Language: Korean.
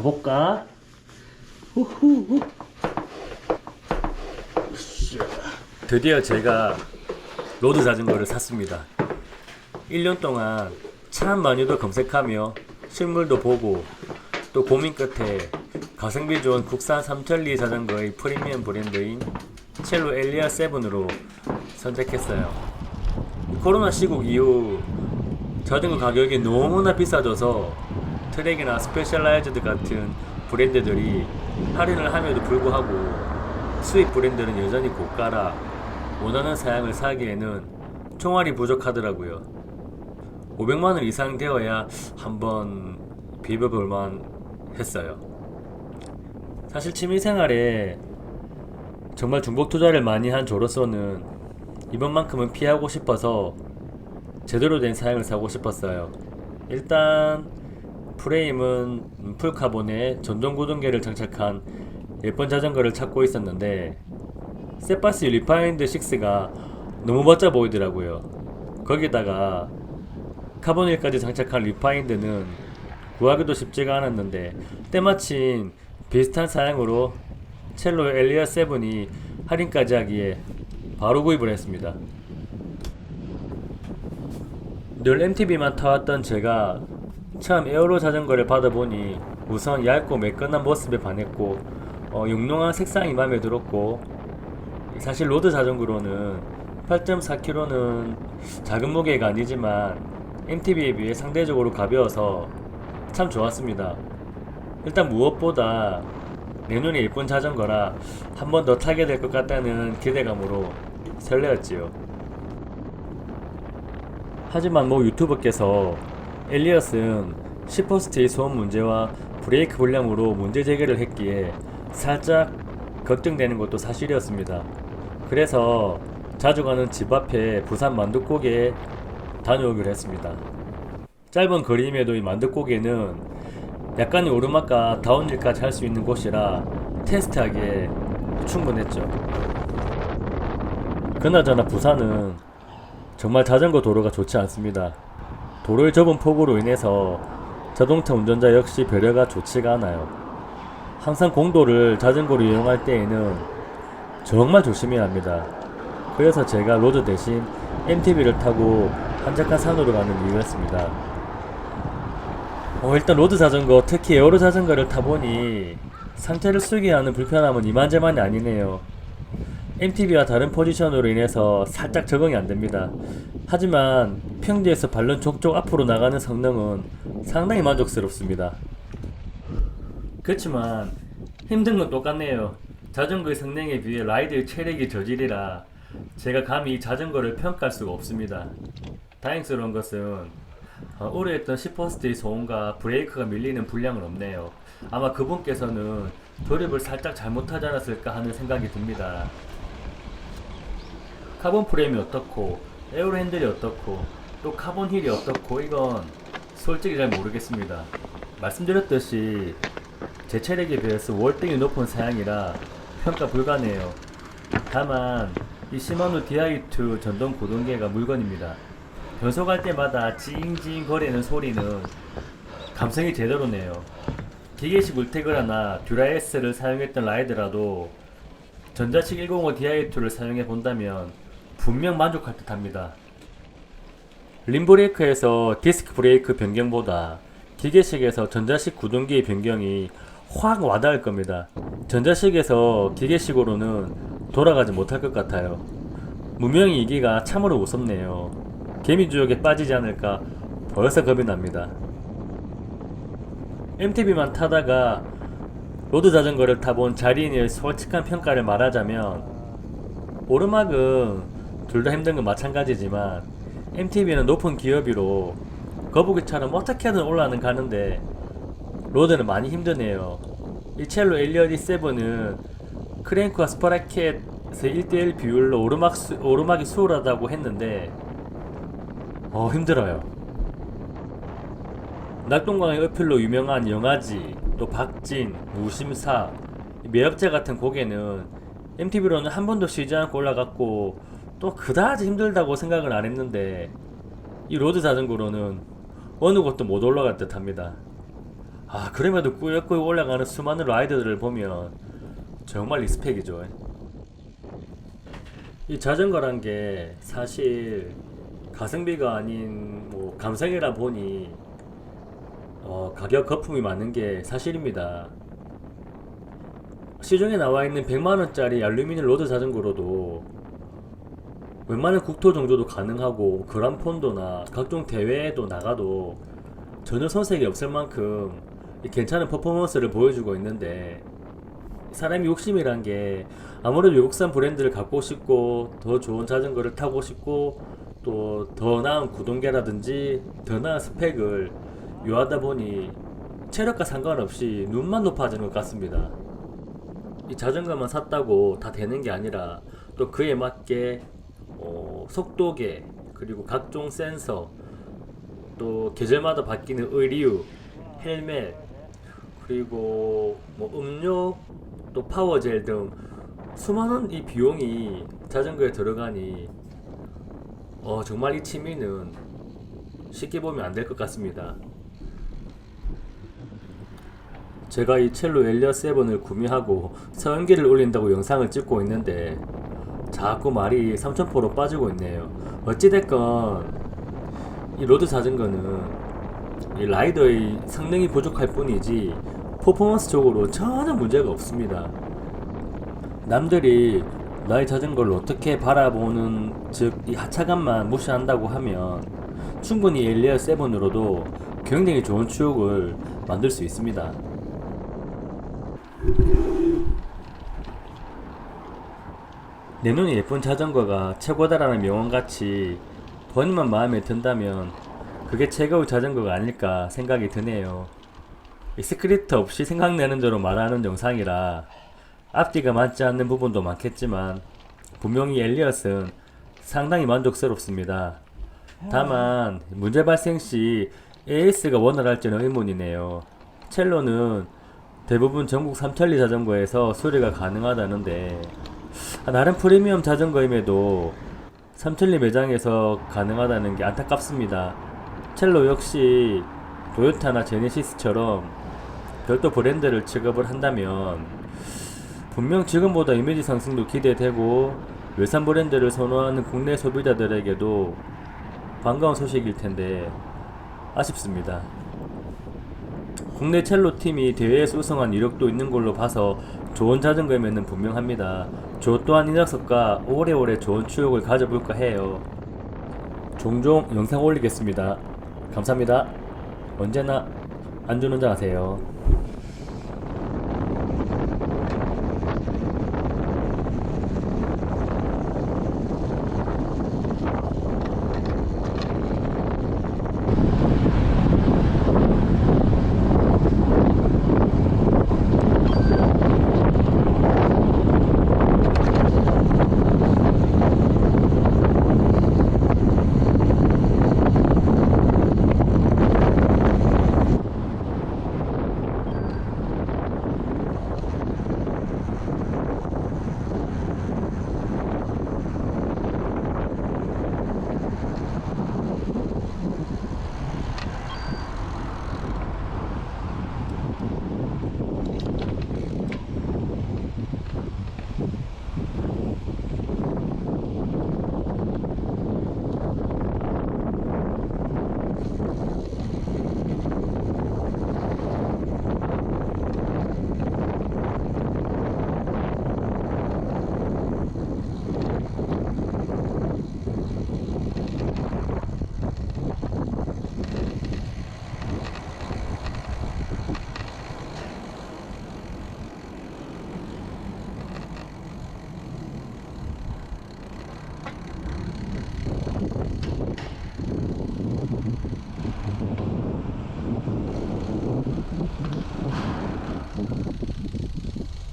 가볼까? 후후. 드디어 제가 로드 자전거를 샀습니다. 1년 동안 참 많이도 검색하며 실물도 보고 또 고민 끝에 가성비 좋은 국산 3천리 자전거의 프리미엄 브랜드인 첼로 엘리아 7으로 선택했어요. 코로나 시국 이후 자전거 가격이 너무나 비싸져서 트랙이나 스페셜라이즈드 같은 브랜드들이 할인을 함에도 불구하고 수입 브랜드는 여전히 고가라 원하는 사양을 사기에는 총알이 부족하더라고요. 500만원 이상 되어야 한번 비벼볼만 했어요. 사실 취미생활에 정말 중복 투자를 많이 한 저로서는 이번만큼은 피하고 싶어서 제대로 된 사양을 사고 싶었어요. 일단 프레임은 풀카본에 전동구동계를 장착한 예쁜 자전거를 찾고 있었는데 세파시 리파인드 6가 너무 멋져 보이더라고요. 거기다가 카본휠까지 장착한 리파인드는 구하기도 쉽지가 않았는데 때마침 비슷한 사양으로 첼로 엘리아 7이 할인까지 하기에 바로 구입을 했습니다. 늘 MTB만 타왔던 제가 처음 에어로 자전거를 받아보니 우선 얇고 매끈한 모습에 반했고 용롱한 색상이 마음에 들었고, 사실 로드 자전거로는 8.4kg는 작은 무게가 아니지만 MTB에 비해 상대적으로 가벼워서 참 좋았습니다. 일단 무엇보다 내 눈에 예쁜 자전거라 한 번 더 타게 될 것 같다는 기대감으로 설레었지요. 하지만 유튜버께서 엘리엇은 시퍼스트의 소음 문제와 브레이크 불량으로 문제 제기를 했기에 살짝 걱정되는 것도 사실이었습니다. 그래서 자주 가는 집 앞에 부산 만둣고개에 다녀오기로 했습니다. 짧은 거리임에도 이 만둣고개는 약간의 오르막과 다운힐까지 할 수 있는 곳이라 테스트하기에 충분했죠. 그나저나 부산은 정말 자전거 도로가 좋지 않습니다. 도로의 좁은 폭우로 인해서 자동차 운전자 역시 배려가 좋지가 않아요. 항상 공도를 자전거로 이용할 때에는 정말 조심해야 합니다. 그래서 제가 로드 대신 MTB를 타고 한적한 산으로 가는 이유였습니다. 일단 로드 자전거, 특히 에어로 자전거를 타보니 상체를 숙이게 하는 불편함은 이만저만이 아니네요. MTB와 다른 포지션으로 인해서 살짝 적응이 안됩니다. 하지만 평지에서 발른 족족 앞으로 나가는 성능은 상당히 만족스럽습니다. 그렇지만 힘든 건 똑같네요. 자전거의 성능에 비해 라이드의 체력이 저질이라 제가 감히 자전거를 평가할 수가 없습니다. 다행스러운 것은 오래 했던 시퍼스트의 소음과 브레이크가 밀리는 불량은 없네요. 아마 그분께서는 조립을 살짝 잘못하지 않았을까 하는 생각이 듭니다. 카본 프레임이 어떻고 에어로 핸들이 어떻고 또 카본 힐이 어떻고 이건 솔직히 잘 모르겠습니다. 말씀드렸듯이 제 체력에 비해서 월등히 높은 사양이라 평가 불가네요. 다만 이 시마노 DI2 전동 구동계가 물건입니다. 변속할 때마다 찡찡 거리는 소리는 감성이 제대로네요. 기계식 울테그라나 듀라에스를 사용했던 라이드라도 전자식 105 DI2를 사용해 본다면 분명 만족할 듯 합니다. 림브레이크에서 디스크 브레이크 변경보다 기계식에서 전자식 구동기의 변경이 확 와닿을 겁니다. 전자식에서 기계식으로는 돌아가지 못할 것 같아요. 무명이 이기가 참으로 무섭네요. 개미주역에 빠지지 않을까 벌써 겁이 납니다. MTB만 타다가 로드 자전거를 타본 자리인의 솔직한 평가를 말하자면 오르막은 둘 다 힘든 건 마찬가지지만 MTB는 높은 기어비로 거북이처럼 어떻게든 올라는 가는데 로드는 많이 힘드네요. 이 첼로 엘리엇 7은 크랭크와 스프라켓의 1대1 비율로 오르막이 수월하다고 했는데 힘들어요. 낙동강의 어필로 유명한 영아지, 또 박진, 무심사, 매엽제 같은 고개는 MTB로는 한 번도 쉬지 않고 올라갔고 또 그다지 힘들다고 생각을 안 했는데 이 로드 자전거로는 어느 곳도 못 올라갈 듯 합니다. 그럼에도 꾸역꾸역 올라가는 수많은 라이더들을 보면 정말 리스펙이죠. 이 자전거란 게 사실 가성비가 아닌 뭐 감성이라 보니 가격 거품이 많은 게 사실입니다. 시중에 나와 있는 100만원짜리 알루미늄 로드 자전거로도 웬만한 국토 정조도 가능하고 그란폰도나 각종 대회에도 나가도 전혀 손색이 없을 만큼 괜찮은 퍼포먼스를 보여주고 있는데, 사람이 욕심이란 게 아무래도 외국산 브랜드를 갖고 싶고 더 좋은 자전거를 타고 싶고 또 더 나은 구동계라든지 더 나은 스펙을 요하다 보니 체력과 상관없이 눈만 높아지는 것 같습니다. 이 자전거만 샀다고 다 되는 게 아니라 또 그에 맞게 속도계, 그리고 각종 센서, 또 계절마다 바뀌는 의류, 헬멧, 그리고 뭐 음료, 또 파워젤 등 수많은 이 비용이 자전거에 들어가니 정말 이 취미는 쉽게 보면 안 될 것 같습니다. 제가 이 첼로 엘리어 7을 구매하고 서연기를 올린다고 영상을 찍고 있는데 자꾸 말이 삼천포로 빠지고 있네요. 어찌됐건 이 로드 자전거는 이 라이더의 성능이 부족할 뿐이지 퍼포먼스적으로 전혀 문제가 없습니다. 남들이 나의 자전거를 어떻게 바라보는, 즉 이 하차감만 무시한다고 하면 충분히 엘리어 7으로도 굉장히 좋은 추억을 만들 수 있습니다. 내 눈에 예쁜 자전거가 최고다라는 명언같이 본인만 마음에 든다면 그게 최고의 자전거가 아닐까 생각이 드네요. 이 스크립트 없이 생각나는 대로 말하는 영상이라 앞뒤가 맞지 않는 부분도 많겠지만 분명히 엘리엇은 상당히 만족스럽습니다. 다만 문제 발생 시 AS가 원활할지는 의문이네요. 첼로는 대부분 전국 삼천리 자전거에서 수리가 가능하다는데 나름 프리미엄 자전거임에도 삼천리 매장에서 가능하다는 게 안타깝습니다. 첼로 역시 도요타나 제네시스처럼 별도 브랜드를 취급을 한다면 분명 지금보다 이미지 상승도 기대되고 외산 브랜드를 선호하는 국내 소비자들에게도 반가운 소식일 텐데 아쉽습니다. 국내 첼로 팀이 대회에서 우승한 이력도 있는 걸로 봐서 좋은 자전거임에는 분명합니다. 저 또한 이 녀석과 오래오래 좋은 추억을 가져볼까 해요. 종종 영상 올리겠습니다. 감사합니다. 언제나 안전운전하세요.